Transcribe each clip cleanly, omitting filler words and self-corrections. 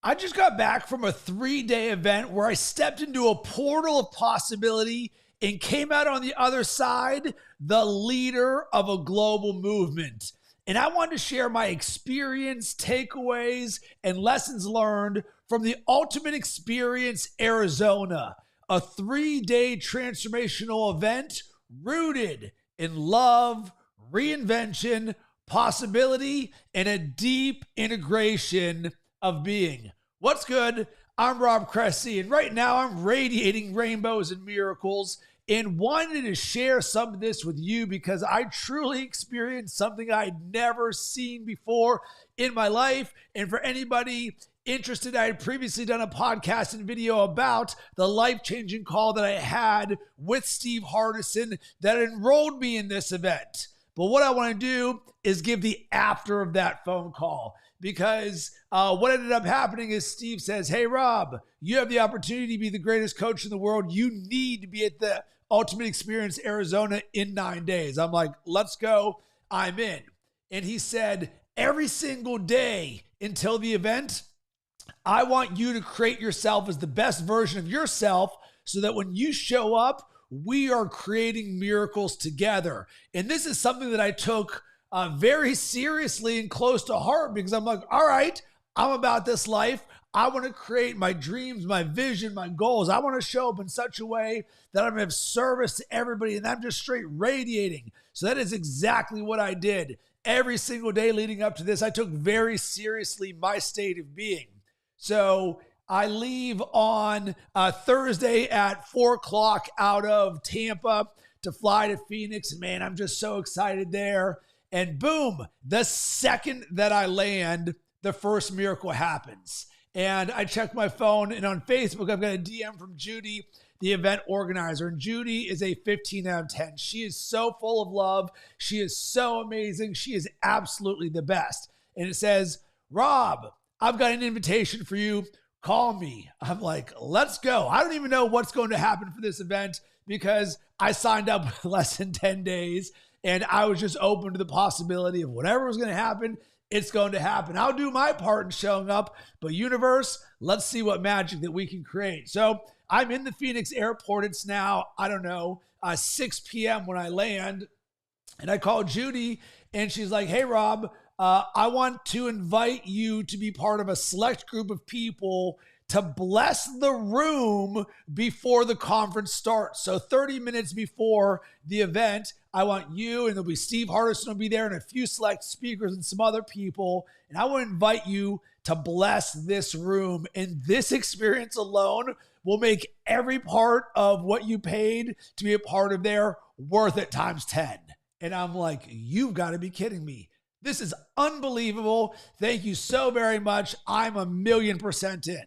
I just got back from a 3-day event where I stepped into a portal of possibility and came out on the other side, the leader of a global movement. And I wanted to share my experience, takeaways, and lessons learned from the Ultimate Experience Arizona, a 3-day transformational event rooted in love, reinvention, possibility, and a deep integration of being. What's good? I'm Rob Cressy, and right now I'm radiating rainbows and miracles and wanted to share some of this with you because I truly experienced something I'd never seen before in my life. And for anybody interested, I had previously done a podcast and video about the life-changing call that I had with Steve Hardison that enrolled me in this event. But what I want to do is give the after of that phone call. Because what ended up happening is Steve says, "Hey, Rob, you have the opportunity to be the greatest coach in the world. You need to be at the Ultimate Experience Arizona in 9 days." I'm like, let's go. I'm in. And he said, every single day until the event, I want you to create yourself as the best version of yourself so that when you show up, we are creating miracles together. And this is something that I took very seriously and close to heart because I'm like, all right, I'm about this life. I want to create my dreams, my vision, my goals. I want to show up in such a way that I'm going to have service to everybody and I'm just straight radiating. So that is exactly what I did. Every single day leading up to this, I took very seriously my state of being. So I leave on Thursday at 4 o'clock out of Tampa to fly to Phoenix. And man, I'm just so excited there. And boom, the second that I land, the first miracle happens. And I check my phone, and on Facebook, I've got a DM from Judy, the event organizer. And Judy is a 15 out of 10. She is so full of love. She is so amazing. She is absolutely the best. And it says, "Rob, I've got an invitation for you. Call me." I'm like, let's go. I don't even know what's going to happen for this event because I signed up with less than 10 days. And I was just open to the possibility of whatever was going to happen, it's going to happen. I'll do my part in showing up, but universe, let's see what magic that we can create. So I'm in the Phoenix airport. It's now, 6 p.m. when I land. And I call Judy and she's like, "Hey, Rob, I want to invite you to be part of a select group of people to bless the room before the conference starts. So 30 minutes before the event, I want you, and there'll be Steve Hardison will be there and a few select speakers and some other people. And I want to invite you to bless this room. And this experience alone will make every part of what you paid to be a part of there worth it times 10. And I'm like, you've got to be kidding me. This is unbelievable. Thank you so very much. I'm 1,000,000% in.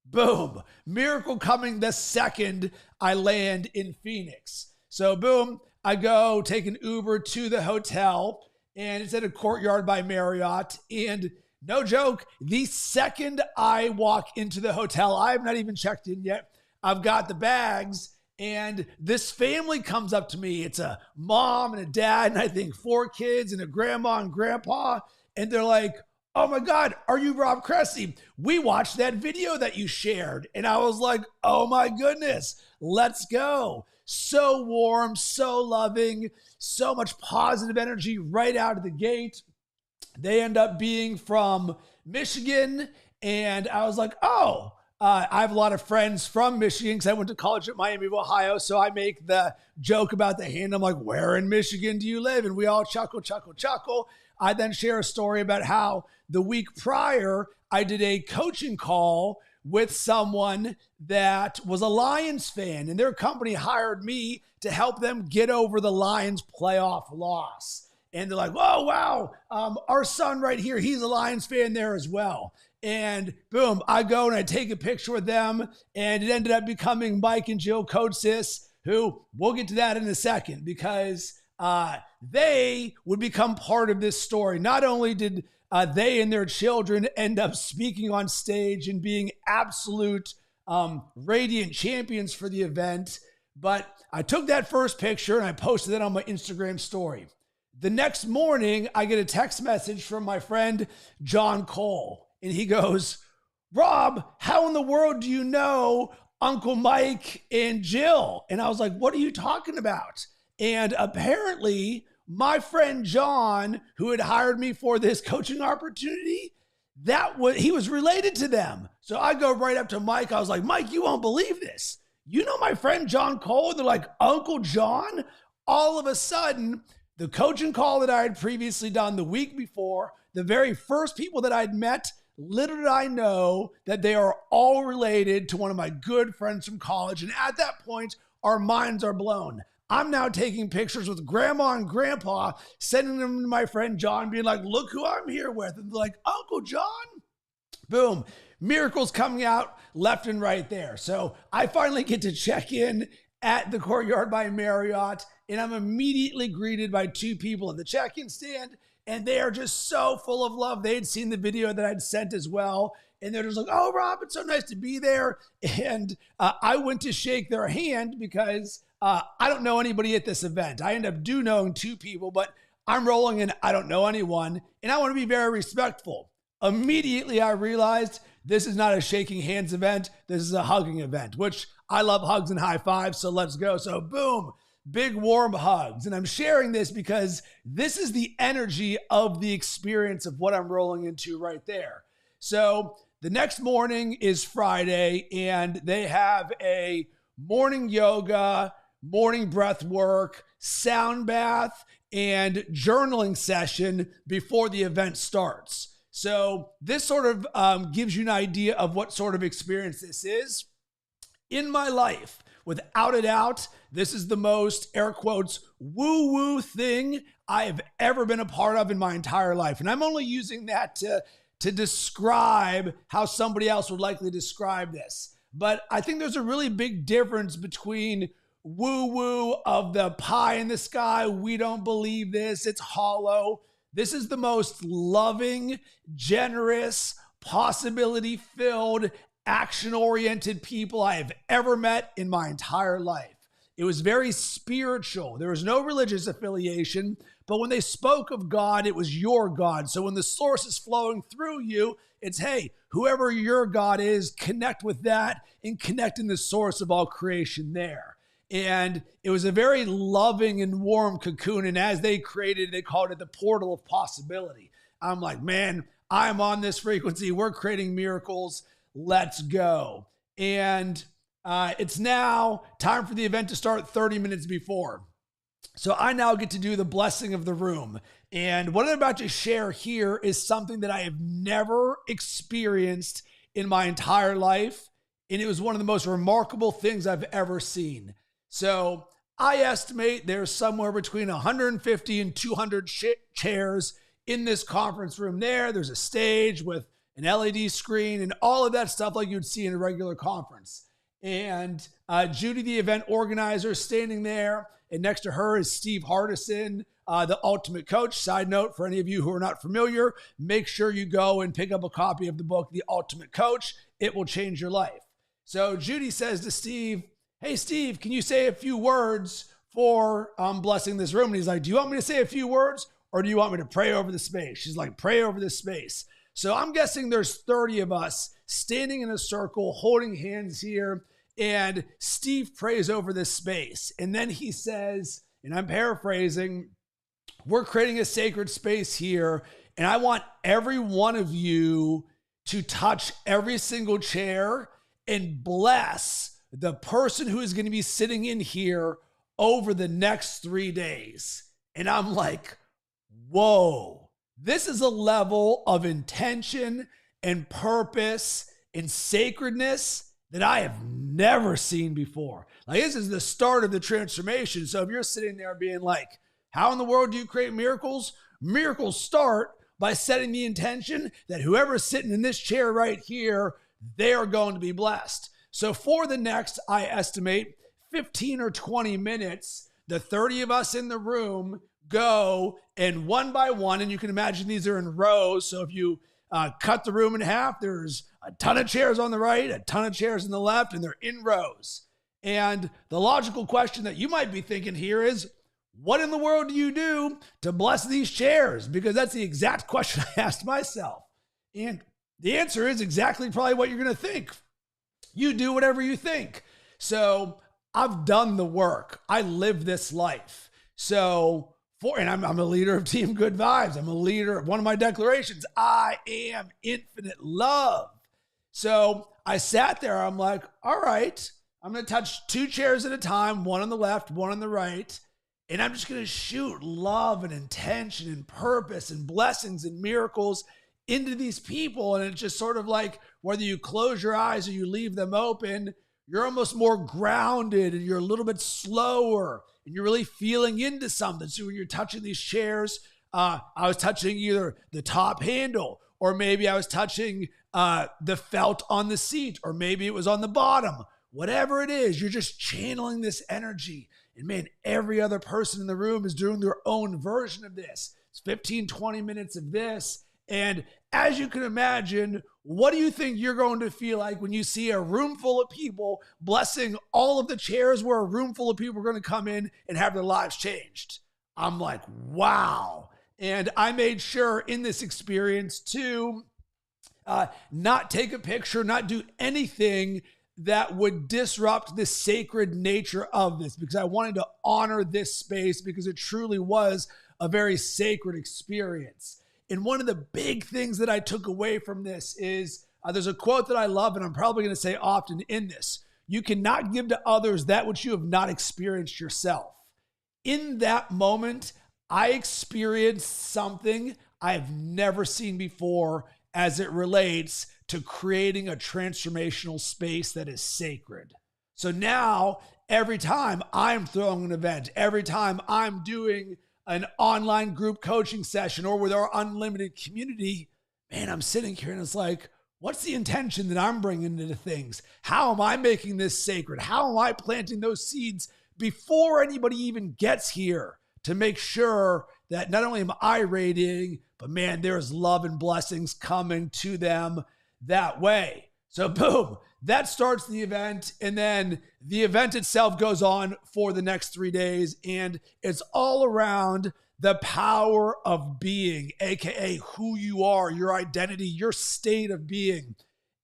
Boom. Miracle coming the second I land in Phoenix. So boom, I go take an Uber to the hotel and it's at a Courtyard by Marriott. And no joke, the second I walk into the hotel, I have not even checked in yet. I've got the bags and this family comes up to me. It's a mom and a dad and I think 4 kids and a grandma and grandpa. And they're like, "Oh my God, are you Rob Cressy? We watched that video that you shared." And I was like, oh my goodness, let's go. So warm, so loving, so much positive energy right out of the gate. They end up being from Michigan. And I was like, I have a lot of friends from Michigan because I went to college at Miami of Ohio. So I make the joke about the hand. I'm like, "Where in Michigan do you live?" And we all chuckle, chuckle, chuckle. I then share a story about how the week prior, I did a coaching call with someone that was a Lions fan, and their company hired me to help them get over the Lions playoff loss. And they're like, "Oh, wow, our son right here, he's a Lions fan there as well." And boom, I go and I take a picture with them, and it ended up becoming Mike and Jill Coates, who we'll get to that in a second because they would become part of this story. Not only did they and their children end up speaking on stage and being absolute radiant champions for the event, but I took that first picture and I posted it on my Instagram story. The next morning, I get a text message from my friend, John Cole, and he goes, Rob, how in the world do you know Uncle Mike and Jill? And I was like, what are you talking about? And apparently, my friend John, who had hired me for this coaching opportunity, he was related to them. So I go right up to Mike. I was like, Mike, you won't believe this. You know my friend John Cole? They're like, Uncle John? All of a sudden, the coaching call that I had previously done the week before, the very first people that I'd met, little did I know that they are all related to one of my good friends from college. And at that point, our minds are blown. I'm now taking pictures with grandma and grandpa, sending them to my friend John, being like, look who I'm here with. And they're like, Uncle John? Boom. Miracles coming out left and right there. So I finally get to check in at the Courtyard by Marriott, and I'm immediately greeted by two people in the check-in stand, and they are just so full of love. They had seen the video that I'd sent as well, and they're just like, oh, Rob, it's so nice to be there. And I went to shake their hand because I don't know anybody at this event. I end up knowing two people, but I'm rolling in, I don't know anyone, and I want to be very respectful. Immediately, I realized this is not a shaking hands event. This is a hugging event, which I love hugs and high fives, so let's go. So boom, big warm hugs. And I'm sharing this because this is the energy of the experience of what I'm rolling into right there. So the next morning is Friday, and they have a morning yoga, morning breath work, sound bath, and journaling session before the event starts. So this sort of gives you an idea of what sort of experience this is. In my life, without a doubt, this is the most, air quotes, woo-woo thing I have ever been a part of in my entire life. And I'm only using that to describe how somebody else would likely describe this. But I think there's a really big difference between woo-woo of the pie in the sky, we don't believe this, it's hollow. This is the most loving, generous, possibility-filled, action-oriented people I have ever met in my entire life. It was very spiritual. There was no religious affiliation, but when they spoke of God, it was your God. So when the source is flowing through you, it's, hey, whoever your God is, connect with that and connect in the source of all creation there. And it was a very loving and warm cocoon. And as they created, they called it the portal of possibility. I'm like, man, I'm on this frequency. We're creating miracles. Let's go. And it's now time for the event to start 30 minutes before. So I now get to do the blessing of the room. And what I'm about to share here is something that I have never experienced in my entire life. And it was one of the most remarkable things I've ever seen. So I estimate there's somewhere between 150 and 200 chairs in this conference room there. There's a stage with an LED screen and all of that stuff like you'd see in a regular conference. And Judy, the event organizer, is standing there. And next to her is Steve Hardison, the ultimate coach. Side note, for any of you who are not familiar, make sure you go and pick up a copy of the book, The Ultimate Coach. It will change your life. So Judy says to Steve, hey, Steve, can you say a few words for blessing this room? And he's like, do you want me to say a few words or do you want me to pray over the space? She's like, pray over the space. So I'm guessing there's 30 of us standing in a circle, holding hands here, and Steve prays over this space. And then he says, and I'm paraphrasing, we're creating a sacred space here, and I want every one of you to touch every single chair and bless the person who is going to be sitting in here over the next 3 days. And I'm like, whoa, this is a level of intention and purpose and sacredness that I have never seen before. Like, this is the start of the transformation. So if you're sitting there being like, how in the world do you create miracles? Miracles start by setting the intention that whoever's sitting in this chair right here, they are going to be blessed. So for the next, I estimate 15 or 20 minutes, the 30 of us in the room go, and one by one, and you can imagine these are in rows. So if you cut the room in half, there's a ton of chairs on the right, a ton of chairs on the left, and they're in rows. And the logical question that you might be thinking here is, what in the world do you do to bless these chairs? Because that's the exact question I asked myself. And The answer is exactly probably what you're going to think. You do whatever you think. So I've done the work. I live this life. So and I'm a leader of Team Good Vibes. I'm a leader of one of my declarations. I am infinite love. So I sat there. I'm like, all right, I'm going to touch 2 chairs at a time, one on the left, one on the right. And I'm just going to shoot love and intention and purpose and blessings and miracles into these people. And it's just sort of like whether you close your eyes or you leave them open, you're almost more grounded and you're a little bit slower and you're really feeling into something. So when you're touching these chairs, I was touching either the top handle, or maybe I was touching the felt on the seat, or maybe it was on the bottom. Whatever it is, you're just channeling this energy. And man, every other person in the room is doing their own version of this. It's 15, 20 minutes of this. And as you can imagine, what do you think you're going to feel like when you see a room full of people blessing all of the chairs where a room full of people are going to come in and have their lives changed? I'm like, wow. And I made sure in this experience to not take a picture, not do anything that would disrupt the sacred nature of this, because I wanted to honor this space because it truly was a very sacred experience. And one of the big things that I took away from this is there's a quote that I love, and I'm probably going to say often in this: you cannot give to others that which you have not experienced yourself. In that moment, I experienced something I've never seen before as it relates to creating a transformational space that is sacred. So now, every time I'm throwing an event, every time I'm doing an online group coaching session or with our unlimited community, man, I'm sitting here and it's like, what's the intention that I'm bringing into things? How am I making this sacred? How am I planting those seeds before anybody even gets here to make sure that not only am I radiating, but man, there's love and blessings coming to them that way. So boom, that starts the event. And then the event itself goes on for the next 3 days. And it's all around the power of being, AKA who you are, your identity, your state of being.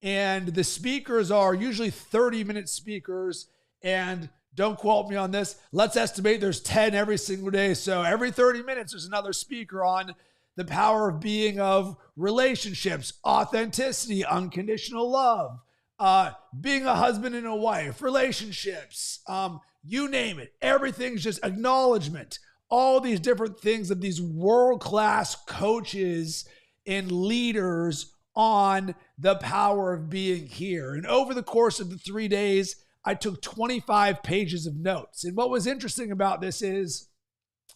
And the speakers are usually 30-minute speakers. And don't quote me on this, let's estimate there's 10 every single day. So every 30 minutes, there's another speaker on the power of being, of relationships, authenticity, unconditional love, being a husband and a wife, relationships, you name it. Everything's just acknowledgement. All these different things of these world-class coaches and leaders on the power of being here. And over the course of the 3 days, I took 25 pages of notes. And what was interesting about this is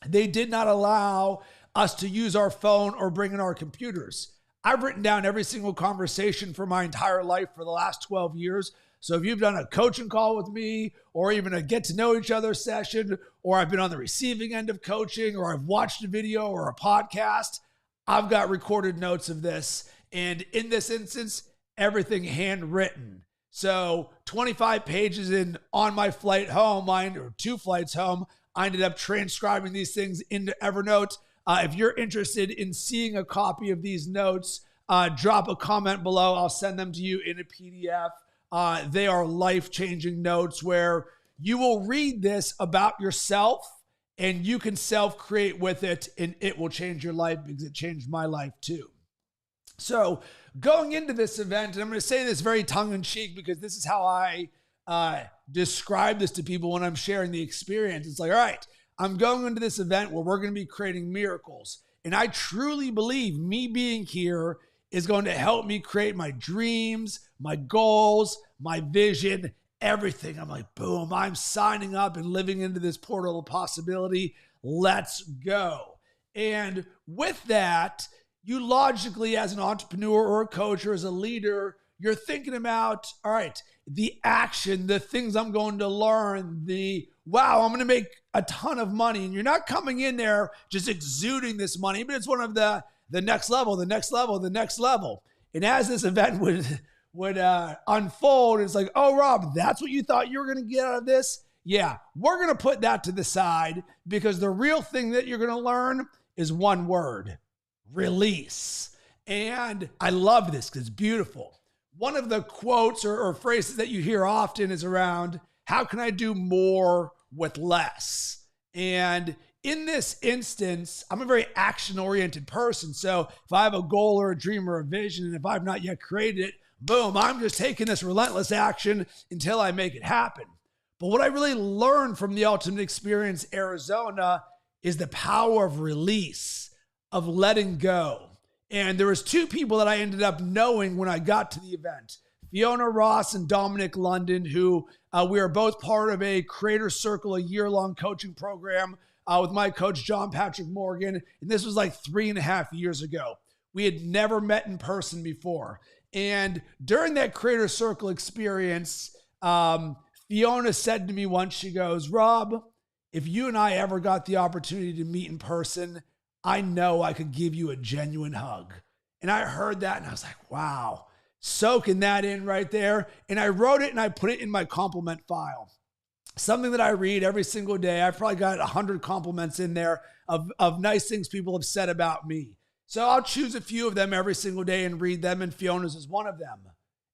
they did not allow us to use our phone or bring in our computers. I've written down every single conversation for my entire life for the last 12 years. So if you've done a coaching call with me, or even a get to know each other session, or I've been on the receiving end of coaching, or I've watched a video or a podcast, I've got recorded notes of this. And in this instance, everything handwritten. So 25 pages in on my flight home, or 2 flights home, I ended up transcribing these things into Evernote. If you're interested in seeing a copy of these notes, drop a comment below. I'll send them to you in a PDF. They are life-changing notes where you will read this about yourself and you can self-create with it, and it will change your life because it changed my life too. So going into this event, and I'm going to say this very tongue-in-cheek because this is how I describe this to people when I'm sharing the experience. It's like, all right, I'm going into this event where we're going to be creating miracles. And I truly believe me being here is going to help me create my dreams, my goals, my vision, everything. I'm like, boom, I'm signing up and living into this portal of possibility. Let's go. And with that, you logically, as an entrepreneur or a coach or as a leader, you're thinking about, all right, the action, the things I'm going to learn, wow, I'm going to make a ton of money. And you're not coming in there just exuding this money, but it's one of the next level, the next level, the next level. And as this event would unfold, it's like, oh, Rob, that's what you thought you were going to get out of this? Yeah, we're going to put that to the side because the real thing that you're going to learn is one word: release. And I love this because it's beautiful. One of the quotes or phrases that you hear often is around, how can I do more with less? And in this instance, I'm a very action-oriented person. So if I have a goal or a dream or a vision, and if I've not yet created it, boom, I'm just taking this relentless action until I make it happen. But what I really learned from the Ultimate Experience Arizona is the power of release, of letting go. And there was two people that I ended up knowing when I got to the event, Fiona Ross and Dominic London, who we are both part of a Creator Circle, a year-long coaching program with my coach, John Patrick Morgan. And this was like 3.5 years ago. We had never met in person before. And during that Creator Circle experience, Fiona said to me once, she goes, Rob, if you and I ever got the opportunity to meet in person, I know I could give you a genuine hug. And I heard that and I was like, wow, soaking that in right there. And I wrote it and I put it in my compliment file. Something that I read every single day. I've probably got 100 compliments in there of nice things people have said about me. So I'll choose a few of them every single day and read them. And Fiona's is one of them.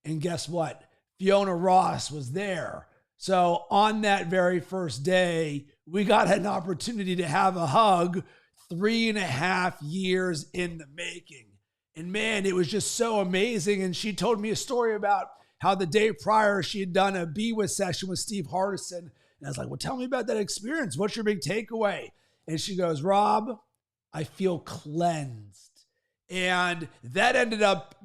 And guess what? Fiona Ross was there. So on that very first day, we got an opportunity to have a hug 3.5 years in the making. And man, it was just so amazing. And she told me a story about how the day prior she had done a Be With session with Steve Hardison. And I was like, well, tell me about that experience. What's your big takeaway? And she goes, Rob, I feel cleansed. And that ended up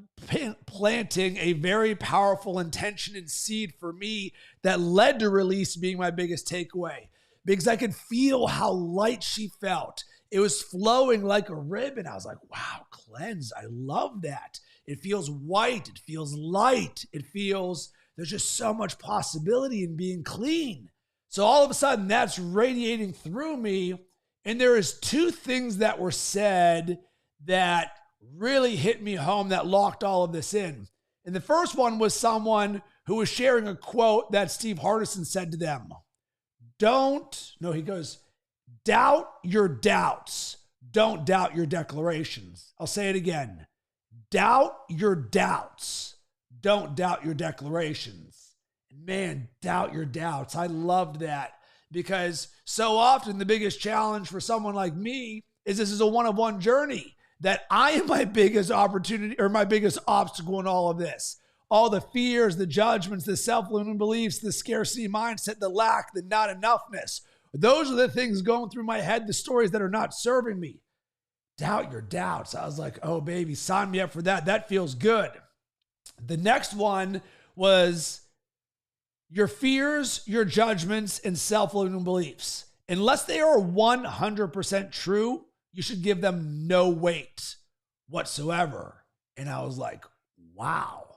planting a very powerful intention and seed for me that led to release being my biggest takeaway, because I could feel how light she felt. It was flowing like a ribbon. I was like, wow, cleansed. I love that. It feels white. It feels light. It feels, there's just so much possibility in being clean. So all of a sudden that's radiating through me. And there is two things that were said that really hit me home that locked all of this in. And the first one was someone who was sharing a quote that Steve Hardison said to them. He goes, doubt your doubts. Don't doubt your declarations. I'll say it again. Doubt your doubts. Don't doubt your declarations. Man, doubt your doubts. I loved that because so often the biggest challenge for someone like me is this is a one-on-one journey, that I am my biggest opportunity or my biggest obstacle in all of this. All the fears, the judgments, the self-limiting beliefs, the scarcity mindset, the lack, the not enoughness. Those are the things going through my head, the stories that are not serving me. Doubt your doubts. I was like, oh, baby, sign me up for that. That feels good. The next one was your fears, your judgments, and self-limiting beliefs. Unless they are 100% true, you should give them no weight whatsoever. And I was like, wow,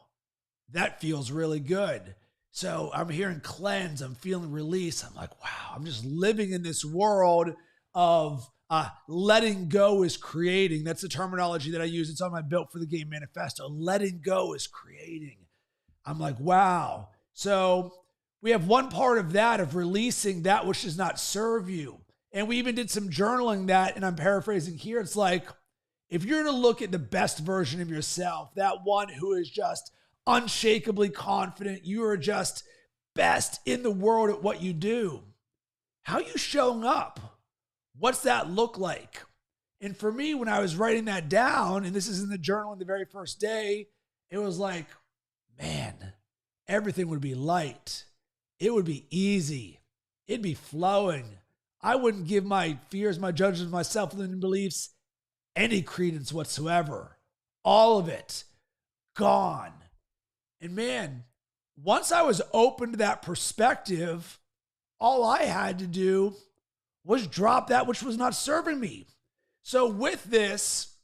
that feels really good. So I'm hearing cleanse, I'm feeling release. I'm like, wow, I'm just living in this world of letting go is creating. That's the terminology that I use. It's on my Built for the Game manifesto. Letting go is creating. I'm like, wow. So we have one part of that, of releasing that which does not serve you. And we even did some journaling that, and I'm paraphrasing here. It's like, if you're to look at the best version of yourself, that one who is just unshakably confident, you are just best in the world at what you do. How are you showing up? What's that look like? And for me, when I was writing that down, and this is in the journal on the very first day, it was like, man, everything would be light. It would be easy. It'd be flowing. I wouldn't give my fears, my judgments, my self-limiting beliefs any credence whatsoever. All of it gone. And man, once I was open to that perspective, all I had to do was drop that which was not serving me. So with this,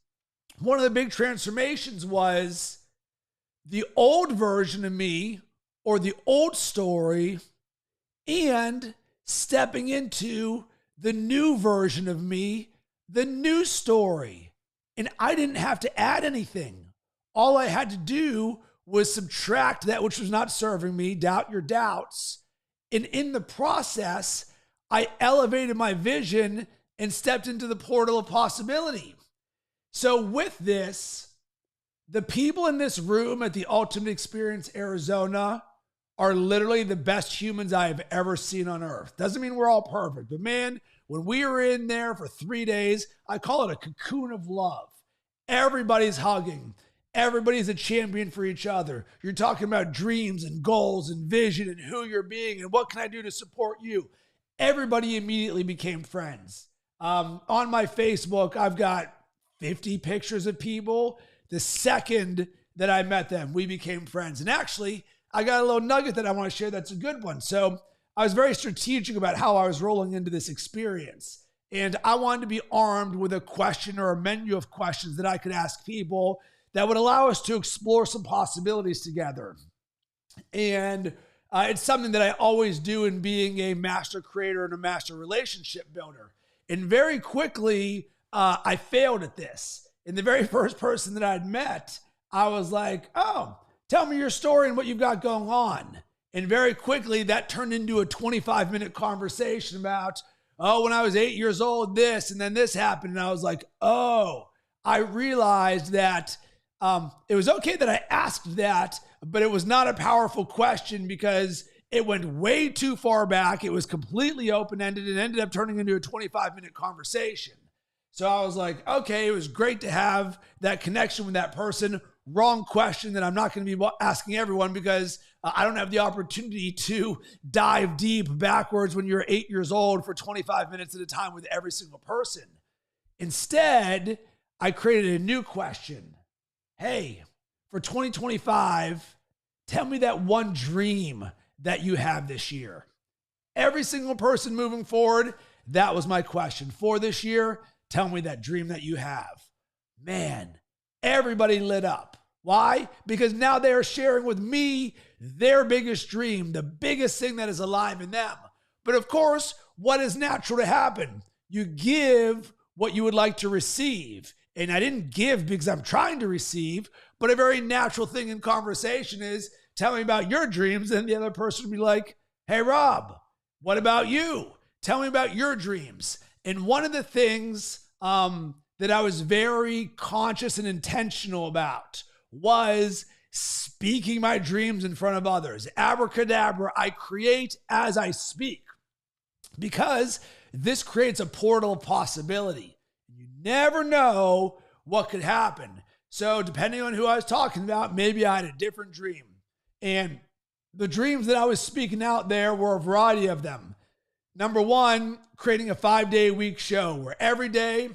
one of the big transformations was the old version of me, or the old story, and stepping into the new version of me, the new story. And I didn't have to add anything. All I had to do was subtract that which was not serving me, doubt your doubts. And in the process, I elevated my vision and stepped into the portal of possibility. So with this, The people in this room at the Ultimate Experience Arizona are literally the best humans I have ever seen on earth. Doesn't mean we're all perfect, but man, when we were in there for 3 days, I call it a cocoon of love. Everybody's hugging. Everybody's a champion for each other. You're talking about dreams and goals and vision and who you're being and what can I do to support you. Everybody immediately became friends. On my Facebook, I've got 50 pictures of people. The second that I met them, we became friends. And actually, I got a little nugget that I want to share that's a good one. So I was very strategic about how I was rolling into this experience. And I wanted to be armed with a question or a menu of questions that I could ask people that would allow us to explore some possibilities together. And it's something that I always do in being a master creator and a master relationship builder. And very quickly, I failed at this. And the very first person that I'd met, I was like, oh, tell me your story and what you've got going on. And very quickly, that turned into a 25-minute conversation about, oh, when I was 8 years old, this, and then this happened. And I was like, oh, I realized that it was okay that I asked that, but it was not a powerful question because it went way too far back. It was completely open-ended and ended up turning into a 25-minute conversation. So I was like, okay, it was great to have that connection with that person. Wrong question that I'm not going to be asking everyone because I don't have the opportunity to dive deep backwards when you're 8 years old for 25 minutes at a time with every single person. Instead, I created a new question. Hey, for 2025, tell me that one dream that you have this year. Every single person moving forward, that was my question. For this year, tell me that dream that you have. Man, everybody lit up. Why? Because now they are sharing with me their biggest dream, the biggest thing that is alive in them. But of course, what is natural to happen? You give what you would like to receive. And I didn't give because I'm trying to receive, but a very natural thing in conversation is tell me about your dreams. And the other person would be like, hey, Rob, what about you? Tell me about your dreams. And one of the things that I was very conscious and intentional about was speaking my dreams in front of others. Abracadabra, I create as I speak because this creates a portal of possibility. You never know what could happen. So depending on who I was talking about, maybe I had a different dream. And the dreams that I was speaking out there were a variety of them. Number one, creating a 5-day-a-week show where every day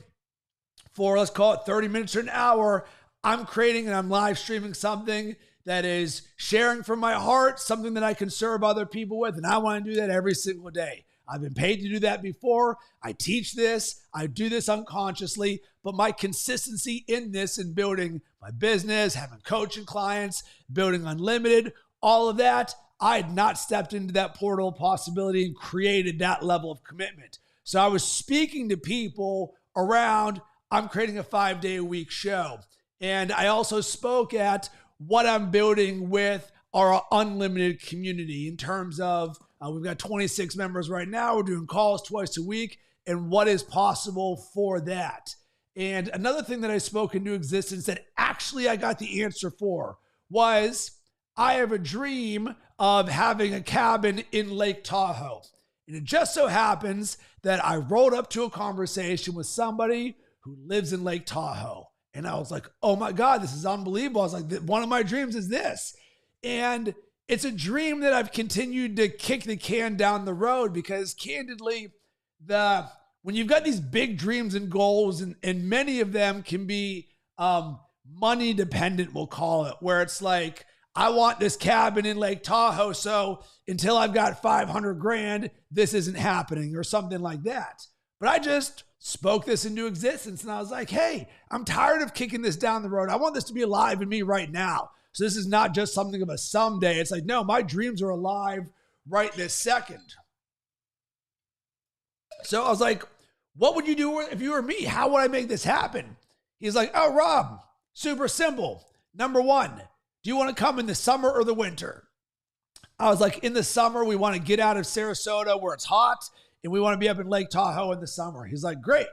for, let's call it 30 minutes or an hour, I'm creating and I'm live streaming something that is sharing from my heart, something that I can serve other people with. And I want to do that every single day. I've been paid to do that before. I teach this. I do this unconsciously, but my consistency in this and building my business, having coaching clients, building unlimited, all of that, I had not stepped into that portal of possibility and created that level of commitment. So I was speaking to people around, I'm creating a 5-day-a-week show. And I also spoke at what I'm building with our unlimited community in terms of we've got 26 members right now. We're doing calls twice a week and what is possible for that. And another thing that I spoke into existence that actually I got the answer for was I have a dream of having a cabin in Lake Tahoe. And it just so happens that I rolled up to a conversation with somebody who lives in Lake Tahoe. And I was like, oh my God, this is unbelievable. I was like, one of my dreams is this. And it's a dream that I've continued to kick the can down the road because candidly, when you've got these big dreams and goals, and many of them can be money dependent, we'll call it, where it's like, I want this cabin in Lake Tahoe, so until I've got 500 grand, this isn't happening or something like that. But I just spoke this into existence and I was like, hey, I'm tired of kicking this down the road. I want this to be alive in me right now. So this is not just something of a someday. It's like, no, my dreams are alive right this second. So I was like, what would you do if you were me? How would I make this happen? He's like, oh, Rob, super simple. Number one, do you want to come in the summer or the winter? I was like, in the summer, we want to get out of Sarasota where it's hot, and we want to be up in Lake Tahoe in the summer. He's like, great.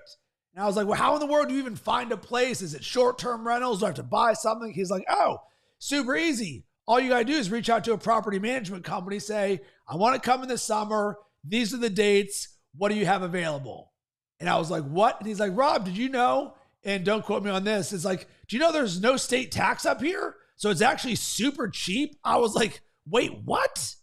And I was like, well, how in the world do you even find a place? Is it short-term rentals? Do I have to buy something? He's like, oh, super easy. All you got to do is reach out to a property management company, say, I want to come in the summer. These are the dates. What do you have available? And I was like, what? And he's like, Rob, did you know? And don't quote me on this. It's like, do you know there's no state tax up here? So it's actually super cheap. I was like, wait, what?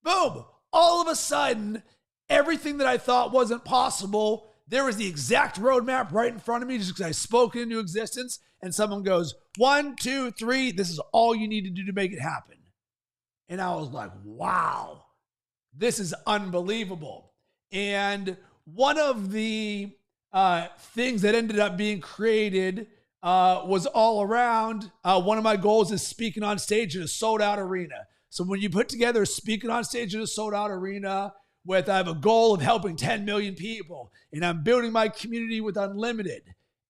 Boom. All of a sudden, everything that I thought wasn't possible, there was the exact roadmap right in front of me just because I spoke it into existence. And someone goes, 1, 2, 3, this is all you need to do to make it happen. And I was like, wow, this is unbelievable. And one of the things that ended up being created was all around. One of my goals is speaking on stage in a sold out arena. So when you put together speaking on stage in a sold out arena with, I have a goal of helping 10 million people and I'm building my community with unlimited.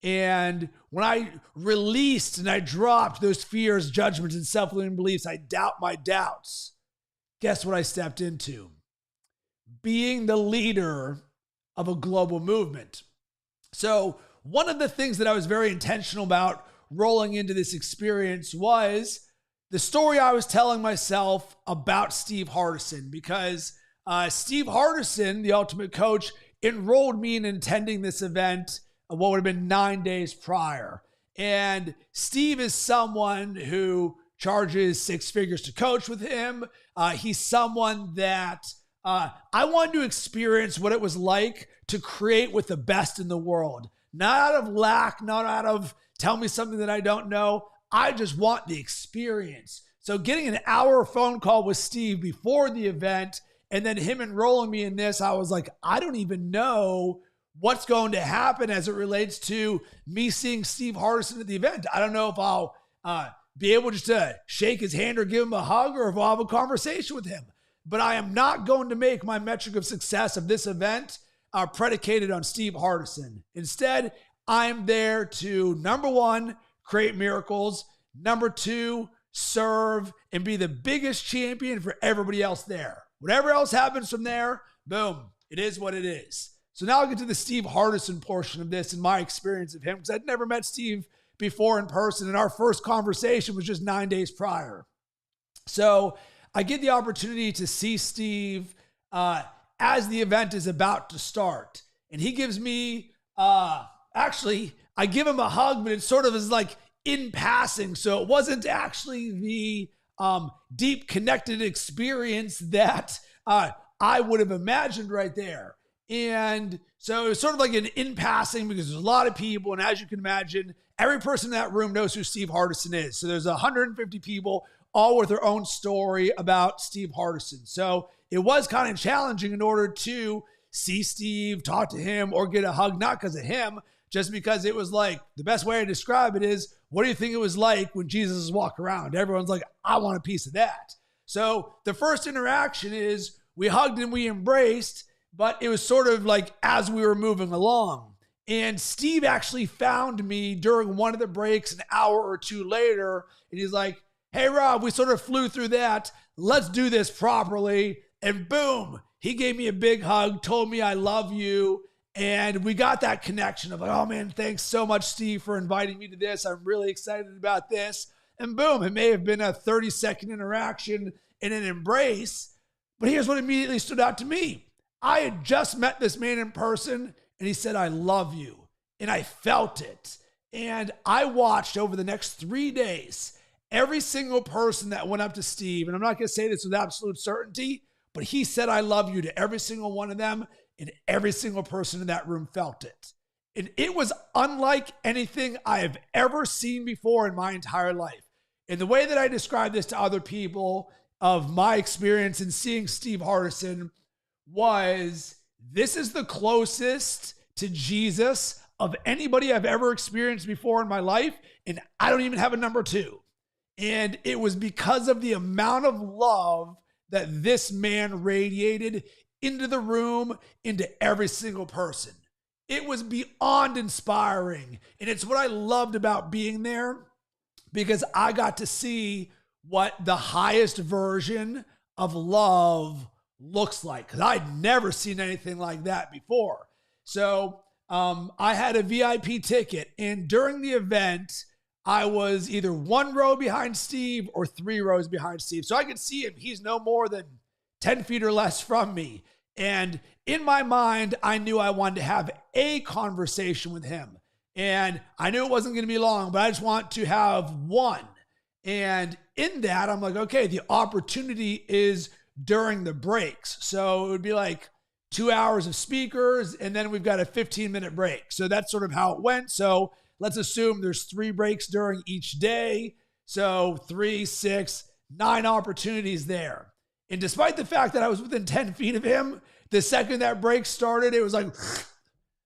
And when I released and I dropped those fears, judgments, and self-limiting beliefs, I doubt my doubts. Guess what I stepped into? Being the leader of a global movement. So one of the things that I was very intentional about rolling into this experience was the story I was telling myself about Steve Hardison, because Steve Hardison, the ultimate coach, enrolled me in attending this event what would have been 9 days prior. And Steve is someone who charges 6 figures to coach with him. He's someone that I wanted to experience what it was like to create with the best in the world. Not out of lack, not out of tell me something that I don't know. I just want the experience. So getting an hour phone call with Steve before the event and then him enrolling me in this, I was like, I don't even know what's going to happen as it relates to me seeing Steve Hardison at the event. I don't know if I'll be able just to shake his hand or give him a hug or if I'll have a conversation with him. But I am not going to make my metric of success of this event predicated on Steve Hardison. Instead, I'm there to, number 1, create miracles. Number 2, serve and be the biggest champion for everybody else there. Whatever else happens from there, boom, it is what it is. So now I'll get to the Steve Hardison portion of this and my experience of him, because I'd never met Steve before in person, and our first conversation was just 9 days prior. So I get the opportunity to see Steve as the event is about to start. And he gives me, actually, I give him a hug, but it sort of is like in passing. So it wasn't actually the deep connected experience that I would have imagined right there. And so it was sort of like an in passing because there's a lot of people. And as you can imagine, every person in that room knows who Steve Hardison is. So there's 150 people all with their own story about Steve Hardison. So it was kind of challenging in order to see Steve, talk to him, or get a hug, not because of him, just because it was like, the best way to describe it is, what do you think it was like when Jesus walked around? Everyone's like, I want a piece of that. So the first interaction is we hugged and we embraced, but it was sort of like as we were moving along. And Steve actually found me during one of the breaks an hour or two later. And he's like, hey, Rob, we sort of flew through that. Let's do this properly. And boom, he gave me a big hug, told me I love you. And we got that connection of like, oh man, thanks so much, Steve, for inviting me to this. I'm really excited about this. And boom, it may have been a 30-second interaction and an embrace. But here's what immediately stood out to me. I had just met this man in person and he said, I love you. And I felt it. And I watched over the next 3 days, every single person that went up to Steve, and I'm not going to say this with absolute certainty, but he said, I love you to every single one of them, and every single person in that room felt it. And it was unlike anything I have ever seen before in my entire life. And the way that I describe this to other people of my experience in seeing Steve Hardison was, this is the closest to Jesus of anybody I've ever experienced before in my life, and I don't even have a number 2. And it was because of the amount of love that this man radiated into the room, into every single person. It was beyond inspiring. And it's what I loved about being there, because I got to see what the highest version of love looks like, because I'd never seen anything like that before. So I had a VIP ticket, and during the event, I was either 1 row behind Steve or 3 rows behind Steve. So I could see him. He's no more than 10 feet or less from me. And in my mind, I knew I wanted to have a conversation with him. And I knew it wasn't going to be long, but I just want to have one. And in that, I'm like, okay, the opportunity is during the breaks. So it would be like 2 hours of speakers, and then we've got a 15-minute break. So that's sort of how it went. So let's assume there's 3 breaks during each day. So 3, 6, 9 opportunities there. And despite the fact that I was within 10 feet of him, the second that break started, it was like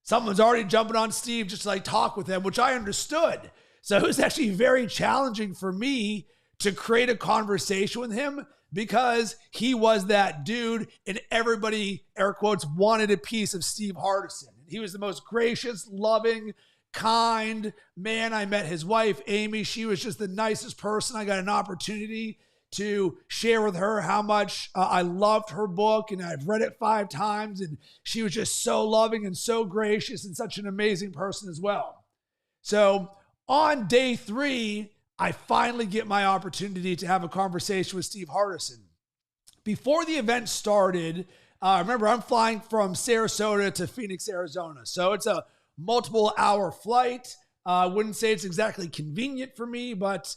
someone's already jumping on Steve just to like talk with him, which I understood. So it was actually very challenging for me to create a conversation with him because he was that dude and everybody, air quotes, wanted a piece of Steve Hardison. He was the most gracious, loving, kind man. I met his wife, Amy. She was just the nicest person. I got an opportunity to share with her how much I loved her book, and I've read it 5 times, and she was just so loving and so gracious and such an amazing person as well. So on day 3, I finally get my opportunity to have a conversation with Steve Hardison. Before the event started, remember, I'm flying from Sarasota to Phoenix, Arizona. So it's a multiple hour flight. I wouldn't say it's exactly convenient for me, but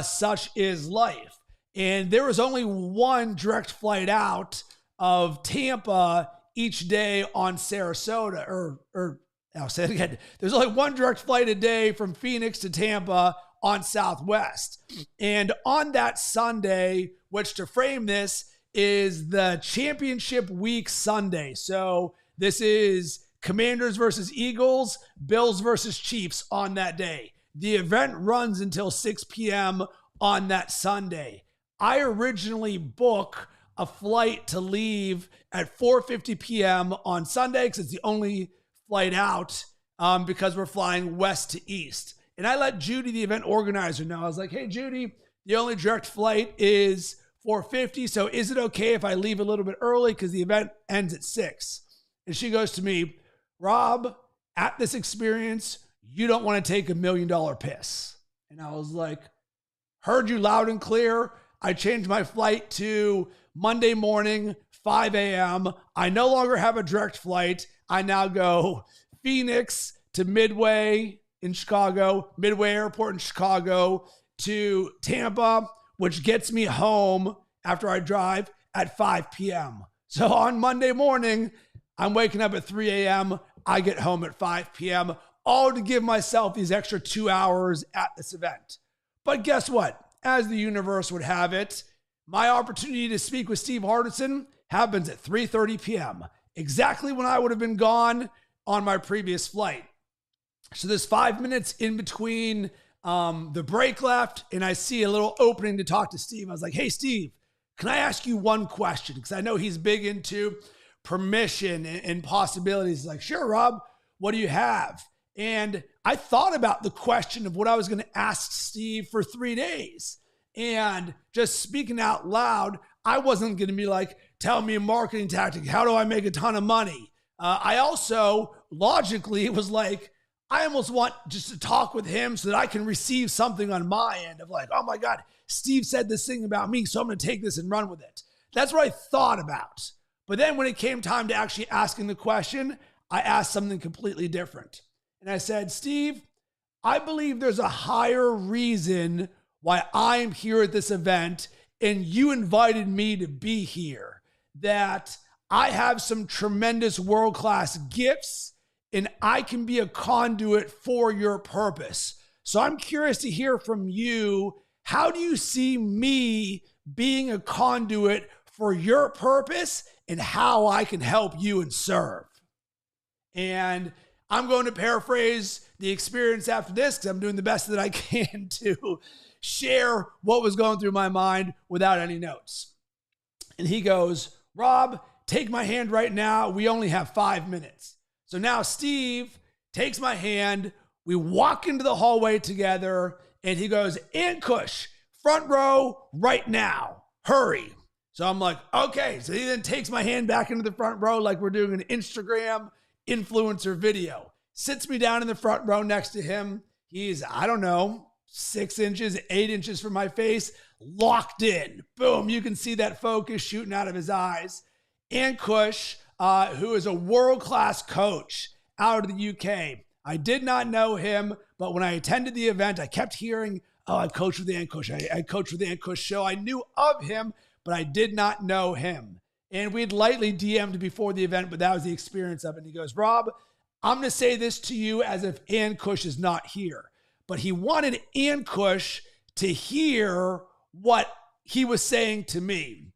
such is life. And there was only one direct flight out of Tampa each day on Sarasota, I'll say it again. There's only one direct flight a day from Phoenix to Tampa on Southwest. And on that Sunday, which to frame this is the championship week Sunday. So this is Commanders versus Eagles, Bills versus Chiefs on that day. The event runs until 6 p.m. on that Sunday. I originally booked a flight to leave at 4:50 p.m. on Sunday because it's the only flight out because we're flying west to east. And I let Judy, the event organizer, know. I was like, hey, Judy, the only direct flight is 4:50. So is it okay if I leave a little bit early because the event ends at 6? And she goes to me, Rob, at this experience, you don't want to take $1 million piss. And I was like, heard you loud and clear. I changed my flight to Monday morning, 5 a.m. I no longer have a direct flight. I now go Phoenix to Midway in Chicago, Midway Airport in Chicago to Tampa, which gets me home after I drive at 5 p.m. So on Monday morning, I'm waking up at 3 a.m. I get home at 5 p.m., all to give myself these extra 2 hours at this event. But guess what? As the universe would have it, my opportunity to speak with Steve Hardison happens at 3:30 p.m., exactly when I would have been gone on my previous flight. So there's 5 minutes in between the break left, and I see a little opening to talk to Steve. I was like, hey, Steve, can I ask you one question? Because I know he's big into permission and possibilities. He's like, sure, Rob, what do you have? And I thought about the question of what I was going to ask Steve for 3 days. And just speaking out loud, I wasn't going to be like, tell me a marketing tactic. How do I make a ton of money? I also logically was like, I almost want just to talk with him so that I can receive something on my end of like, oh my God, Steve said this thing about me, so I'm going to take this and run with it. That's what I thought about. But then when it came time to actually asking the question, I asked something completely different. And I said, Steve, I believe there's a higher reason why I'm here at this event and you invited me to be here, that I have some tremendous world-class gifts and I can be a conduit for your purpose. So I'm curious to hear from you. How do you see me being a conduit for your purpose and how I can help you and serve? And I'm going to paraphrase the experience after this because I'm doing the best that I can to share what was going through my mind without any notes. And he goes, Rob, take my hand right now. We only have 5 minutes. So now Steve takes my hand. We walk into the hallway together and he goes, Ankush, front row right now. Hurry. So I'm like, okay. So he then takes my hand back into the front row like we're doing an Instagram influencer video. sits me down in the front row next to him. He's, I don't know, 6 inches, 8 inches from my face, locked in. Boom, you can see that focus shooting out of his eyes. Kush, who is a world-class coach out of the UK. I did not know him, but when I attended the event, I kept hearing, oh, I coached with Kush. I coached with the Kush show. I knew of him, but I did not know him. And we'd lightly DM'd before the event, but that was the experience of it. And he goes, Rob, I'm going to say this to you as if Kush is not here. But he wanted Kush to hear what he was saying to me.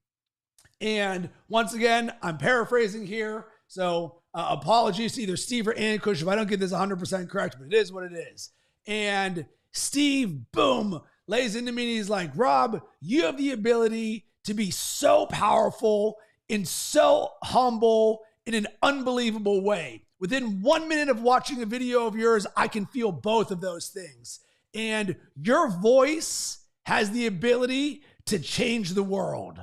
And once again, I'm paraphrasing here. So apologies to either Steve or Kush if I don't get this 100% correct, but it is what it is. And Steve, boom, lays into me and he's like, Rob, you have the ability to be so powerful and so humble in an unbelievable way. Within 1 minute of watching a video of yours, I can feel both of those things. And your voice has the ability to change the world.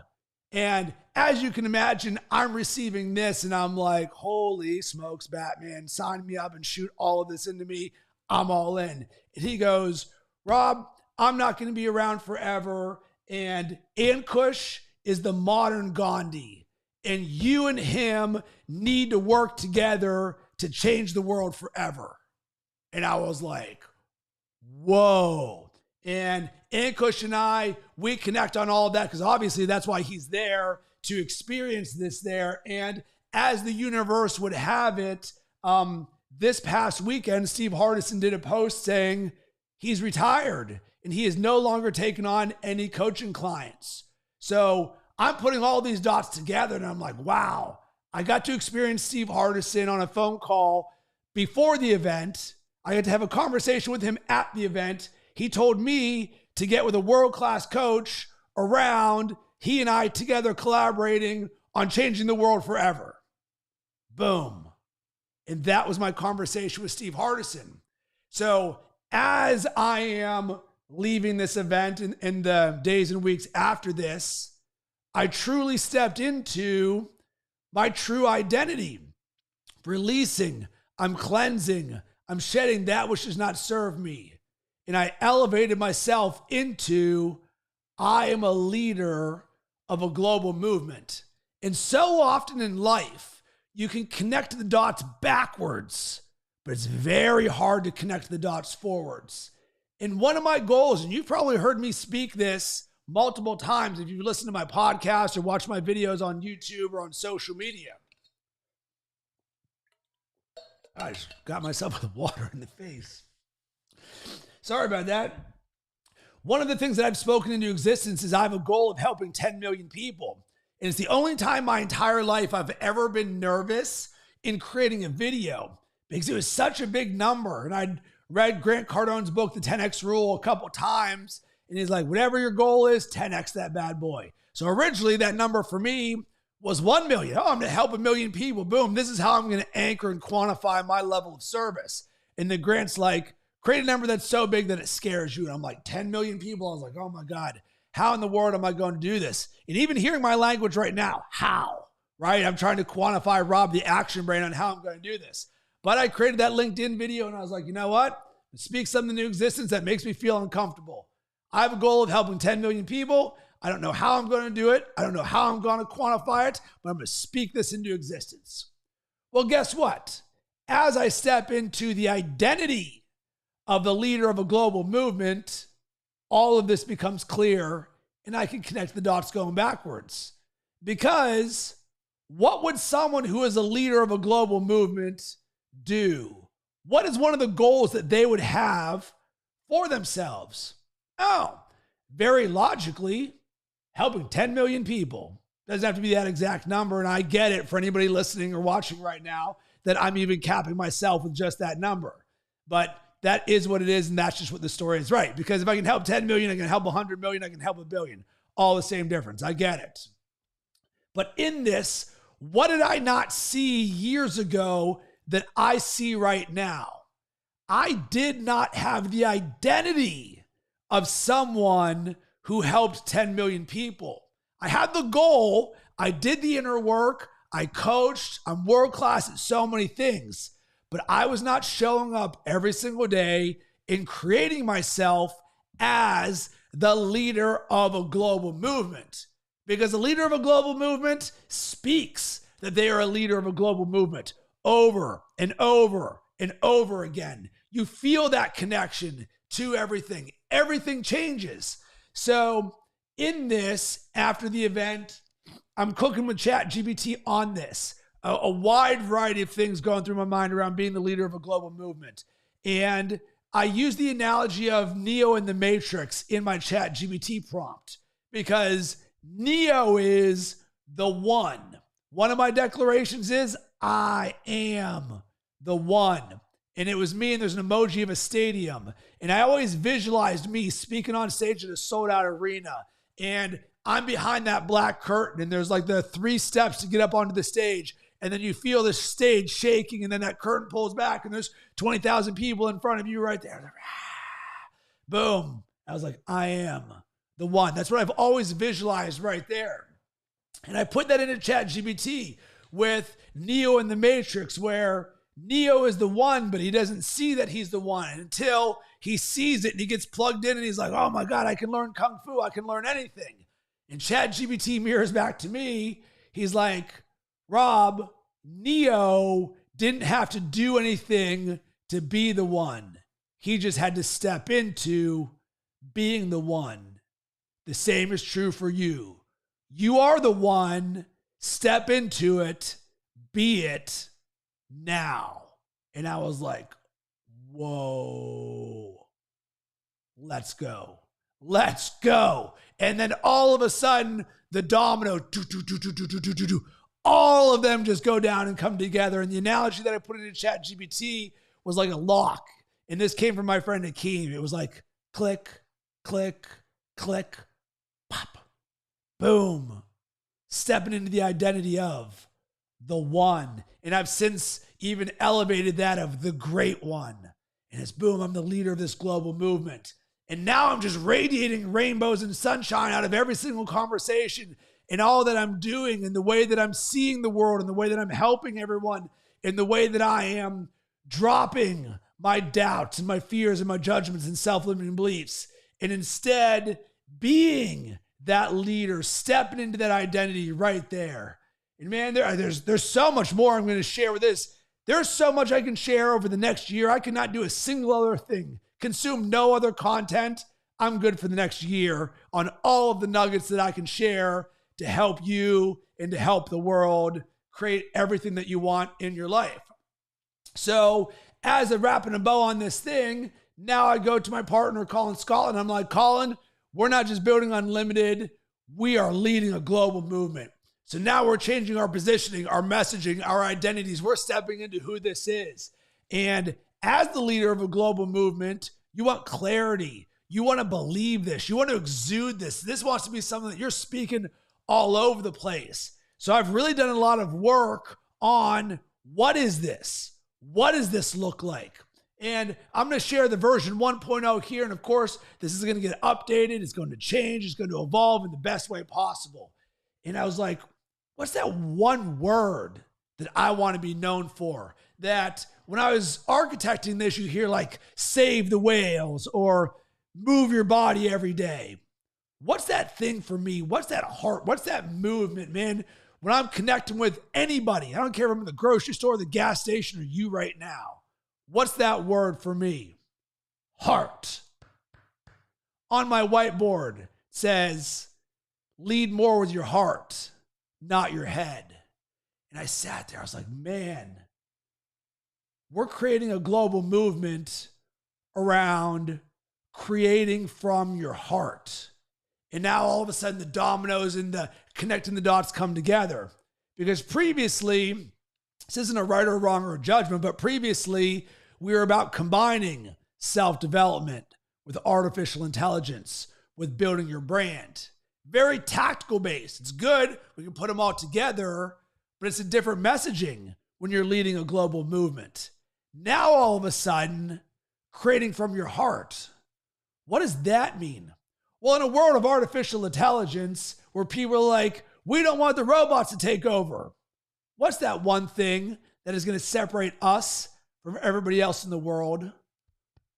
And as you can imagine, I'm receiving this and I'm like, holy smokes, Batman, sign me up and shoot all of this into me. I'm all in. And he goes, Rob, I'm not going to be around forever. And Kush is the modern Gandhi. And you and him need to work together to change the world forever. And I was like, whoa. And Kush and I, we connect on all of that because obviously that's why he's there to experience this there. And as the universe would have it, this past weekend, Steve Hardison did a post saying he's retired and he is no longer taking on any coaching clients. So I'm putting all these dots together and I'm like, wow, I got to experience Steve Hardison on a phone call before the event. I had to have a conversation with him at the event. He told me to get with a world-class coach around he and I together collaborating on changing the world forever. Boom. And that was my conversation with Steve Hardison. So as I am leaving this event in the days and weeks after this, I truly stepped into my true identity. Releasing, I'm cleansing, I'm shedding that which does not serve me. And I elevated myself into, I am a leader of a global movement. And so often in life, you can connect the dots backwards, but it's very hard to connect the dots forwards. And one of my goals, and you've probably heard me speak this multiple times if you listen to my podcast or watch my videos on YouTube or on social media. I just got myself with water in the face. Sorry about that. One of the things that I've spoken into existence is I have a goal of helping 10 million people. And it's the only time my entire life I've ever been nervous in creating a video because it was such a big number. And I'd read Grant Cardone's book, The 10X Rule, a couple times. And he's like, whatever your goal is, 10X that bad boy. So originally that number for me was 1 million. Oh, I'm going to help 1 million people. Boom. This is how I'm going to anchor and quantify my level of service. And then Grant's like, create a number that's so big that it scares you. And I'm like, 10 million people. I was like, oh my God, how in the world am I going to do this? And even hearing my language right now, how, right? I'm trying to quantify Rob, the action brain, on how I'm going to do this. But I created that LinkedIn video and I was like, you know what? Speak something into existence that makes me feel uncomfortable. I have a goal of helping 10 million people. I don't know how I'm going to do it. I don't know how I'm going to quantify it, but I'm going to speak this into existence. Well, guess what? As I step into the identity of the leader of a global movement, all of this becomes clear and I can connect the dots going backwards. Because what would someone who is a leader of a global movement do? What is one of the goals that they would have for themselves? Oh, very logically, helping 10 million people. Doesn't have to be that exact number. And I get it for anybody listening or watching right now that I'm even capping myself with just that number. But that is what it is. And that's just what the story is, right? Because if I can help 10 million, I can help 100 million, I can help 1 billion. All the same difference. I get it. But in this, what did I not see years ago that I see right now? I did not have the identity of someone who helped 10 million people. I had the goal. I did the inner work. I coached. I'm world-class at so many things. but I was not showing up every single day in creating myself as the leader of a global movement. Because the leader of a global movement speaks that they are a leader of a global movement over and over and over again. You feel that connection to everything. Everything changes. So in this, after the event, I'm cooking with ChatGPT on this. A wide variety of things going through my mind around being the leader of a global movement. And I use the analogy of Neo in the Matrix in my ChatGPT prompt because Neo is the one. One of my declarations is, I am the one. And it was me, and there's an emoji of a stadium. And I always visualized me speaking on stage at a sold-out arena. And I'm behind that black curtain, and there's like the 3 steps to get up onto the stage. And then you feel the stage shaking, and then that curtain pulls back, and there's 20,000 people in front of you right there. Boom. I was like, I am the one. That's what I've always visualized right there. And I put that into ChatGPT with Neo in the Matrix, where Neo is the one, but he doesn't see that he's the one until he sees it and he gets plugged in and he's like, oh my God, I can learn Kung Fu. I can learn anything. And ChatGPT mirrors back to me. He's like, Rob, Neo didn't have to do anything to be the one. He just had to step into being the one. The same is true for you. You are the one. Step into it. Be it now. And I was like, whoa, let's go. Let's go. And then all of a sudden, the domino, all of them just go down and come together. And the analogy that I put into ChatGPT was like a lock. And this came from my friend Akeem. It was like click, click, click, pop, boom. Stepping into the identity of the one. And I've since even elevated that of the great one. And it's boom, I'm the leader of this global movement. And now I'm just radiating rainbows and sunshine out of every single conversation and all that I'm doing and the way that I'm seeing the world and the way that I'm helping everyone and the way that I am dropping my doubts and my fears and my judgments and self-limiting beliefs. And instead being that leader, stepping into that identity right there. And man, there's so much more I'm going to share with this. There's so much I can share over the next year. I cannot do a single other thing, consume no other content. I'm good for the next year on all of the nuggets that I can share to help you and to help the world create everything that you want in your life. So as I'm wrapping a bow on this thing, now I go to my partner, Colin Scotland. I'm like, Colin, we're not just building unlimited. We are leading a global movement. So now we're changing our positioning, our messaging, our identities. We're stepping into who this is. And as the leader of a global movement, you want clarity. You want to believe this. You want to exude this. This wants to be something that you're speaking all over the place. So I've really done a lot of work on what is this? What does this look like? And I'm going to share the version 1.0 here. And of course, this is going to get updated. It's going to change. It's going to evolve in the best way possible. And I was like, what's that one word that I want to be known for? That when I was architecting this, you hear like save the whales or move your body every day. What's that thing for me? What's that heart? What's that movement, man? When I'm connecting with anybody, I don't care if I'm in the grocery store, the gas station, or you right now. What's that word for me? Heart. On my whiteboard it says, lead more with your heart, not your head. And I sat there, I was like, man, we're creating a global movement around creating from your heart. And now all of a sudden the dominoes and the connecting the dots come together. Because previously, this isn't a right or wrong or a judgment, but previously we were about combining self-development with artificial intelligence, with building your brand. Very tactical based. It's good. We can put them all together, but it's a different messaging when you're leading a global movement. Now, all of a sudden, creating from your heart. What does that mean? Well, in a world of artificial intelligence where people are like, we don't want the robots to take over. What's that one thing that is going to separate us from everybody else in the world?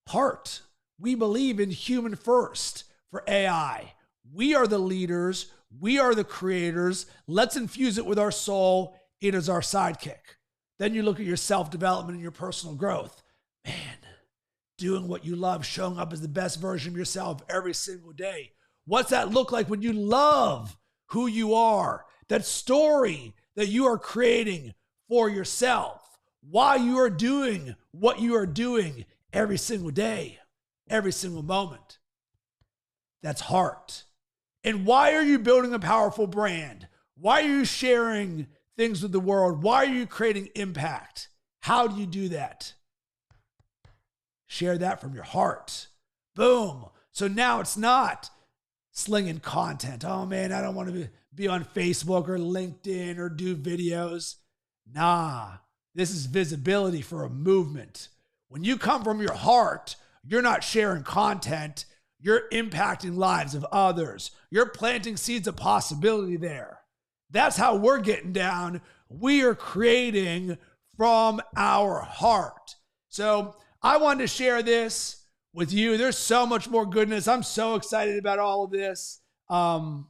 Heart. We believe in human first for AI. We are the leaders. We are the creators. Let's infuse it with our soul. It is our sidekick. Then you look at your self-development and your personal growth. Man, doing what you love, showing up as the best version of yourself every single day. What's that look like when you love who you are? That story that you are creating for yourself. Why you are doing what you are doing every single day, every single moment. That's heart. And why are you building a powerful brand? Why are you sharing things with the world? Why are you creating impact? How do you do that? Share that from your heart. Boom. So now it's not slinging content. Oh man, I don't want to be on Facebook or LinkedIn or do videos. Nah, this is visibility for a movement. When you come from your heart, you're not sharing content. You're impacting lives of others. You're planting seeds of possibility there. That's how we're getting down. We are creating from our heart. So I wanted to share this with you. There's so much more goodness. I'm so excited about all of this. I'm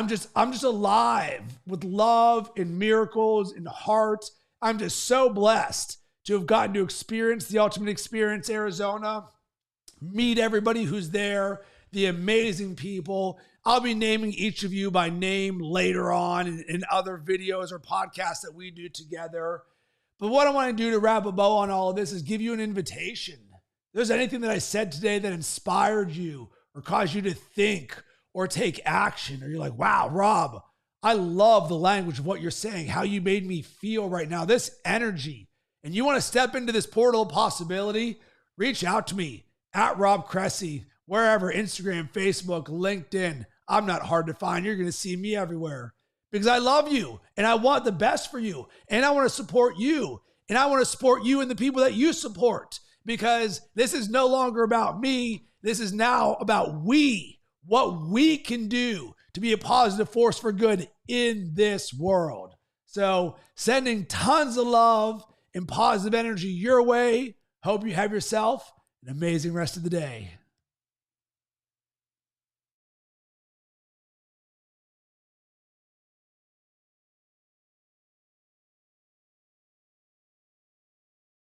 just alive with love and miracles and heart. I'm just so blessed to have gotten to experience the Ultimate Experience Arizona, meet everybody who's there, the amazing people. I'll be naming each of you by name later on in other videos or podcasts that we do together. But what I want to do to wrap a bow on all of this is give you an invitation. If there's anything that I said today that inspired you or caused you to think or take action, or you're like, wow, Rob, I love the language of what you're saying, how you made me feel right now, this energy, and you want to step into this portal of possibility, reach out to me at Rob Cressy, wherever, Instagram, Facebook, LinkedIn. I'm not hard to find. You're going to see me everywhere because I love you and I want the best for you and I want to support you and I want to support you and the people that you support because this is no longer about me. This is now about we, what we can do to be a positive force for good in this world. So sending tons of love and positive energy your way. Hope you have yourself an amazing rest of the day.